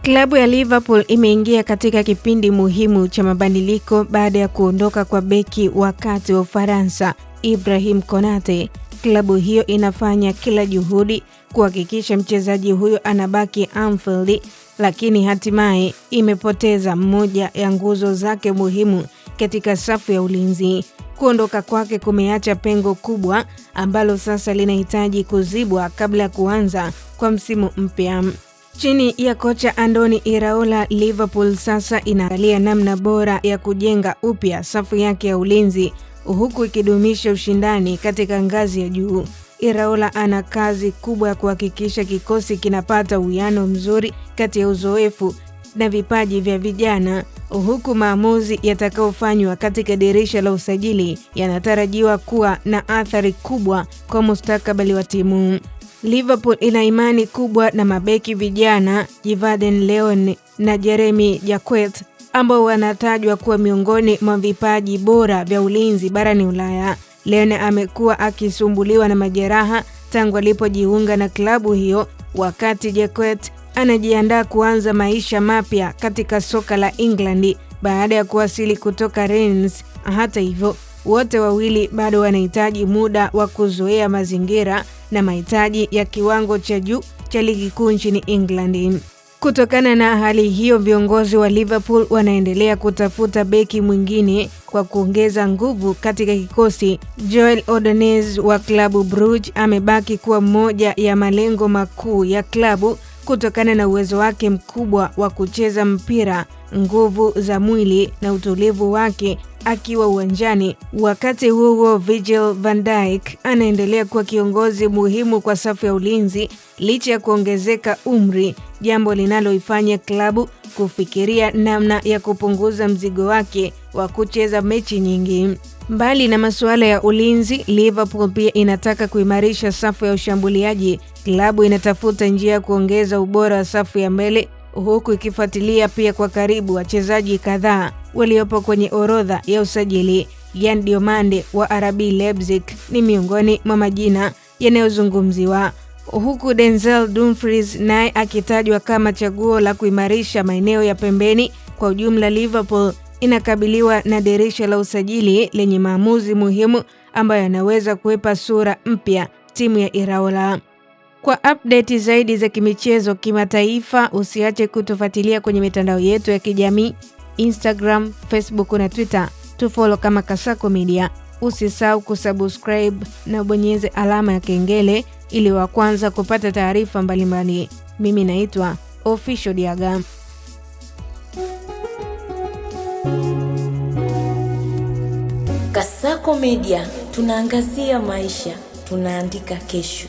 Klabu ya Liverpool imeingia katika kipindi muhimu cha mabadiliko baada ya kuondoka kwa beki wa kati wa Ufaransa, Ibrahim Konate. Klabu hiyo inafanya kila juhudi kuhakikisha mchezaji huyo anabaki Anfield, lakini hatimaye imepoteza mmoja ya nguzo zake muhimu katika safu ya ulinzi. Kuondoka kwake kumeacha pengo kubwa ambalo sasa linahitaji kuzibwa kabla ya kuanza kwa msimu mpya. Chini ya kocha Andoni Iraola, Liverpool sasa inaangalia namna bora ya kujenga upya safu yake ya ulinzi huku ikidumisha ushindani katika ngazi ya juu. Iraola ana kazi kubwa ya kuhakikisha kikosi kinapata uwiano mzuri kati ya uzoefu na vipaji vya vijana, huku maamuzi yatakayofanywa katika dirisha la usajili yanatarajiwa kuwa na athari kubwa kwa mustakabali wa timu. Liverpool ina imani kubwa na mabeki vijana Yvarden Leon na Jeremy Jacquet ambao wanatajwa kuwa miongoni mwa vipaji bora vya ulinzi barani Ulaya. Leon amekuwa akisumbuliwa na majeraha tangu alipojiunga na klabu hiyo, wakati Jacquet anajiandaa kuanza maisha mapya katika soka la England baada ya kuwasili kutoka Rennes. Hata hivyo, wote wawili bado wanahitaji muda wa kuzoea mazingira na mahitaji ya kiwango cha juu cha ligi kuu nchini England. Kutokana na hali hiyo, viongozi wa Liverpool wanaendelea kutafuta beki mwingine kwa kuongeza nguvu katika kikosi. Joel Ordonez wa klabu Bruges amebaki kuwa mmoja ya malengo makuu ya klabu kutokana na uwezo wake mkubwa wa kucheza mpira, nguvu za mwili na utulivu wake akiwa uwanjani. Wakati huo Virgil van Dijk anaendelea kuwa kiongozi muhimu kwa safu ya ulinzi licha ya kuongezeka umri, jambo linaloifanya klabu kufikiria namna ya kupunguza mzigo wake wa kucheza mechi nyingi. Mbali na masuala ya ulinzi, Liverpool pia inataka kuimarisha safu ya ushambuliaji. Klabu inatafuta njia ya kuongeza ubora wa safu ya mbele huku ikifuatilia pia kwa karibu wachezaji kadhaa waliopo kwenye orodha ya usajili. Yan Diomande wa RB Leipzig ni miongoni mwa majina yanayozungumziwa, huku Denzel Dumfries naye akitajwa kama chaguo la kuimarisha maeneo ya pembeni. Kwa ujumla, Liverpool inakabiliwa na dirisha la usajili lenye maamuzi muhimu ambayo yanaweza kuipa sura mpya timu ya Iraola. Kwa update zaidi za kimichezo kimataifa, usiache kutufuatilia kwenye mitandao yetu ya kijamii Instagram, Facebook na Twitter. Tufollow kama Kasako Media. Usisahau kusubscribe na bonyeze alama ya kengele ili wa kwanza kupata taarifa mbalimbali. Mimi naitwa Official Diaga. Kasako Media, tunaangazia maisha, tunaandika kesho.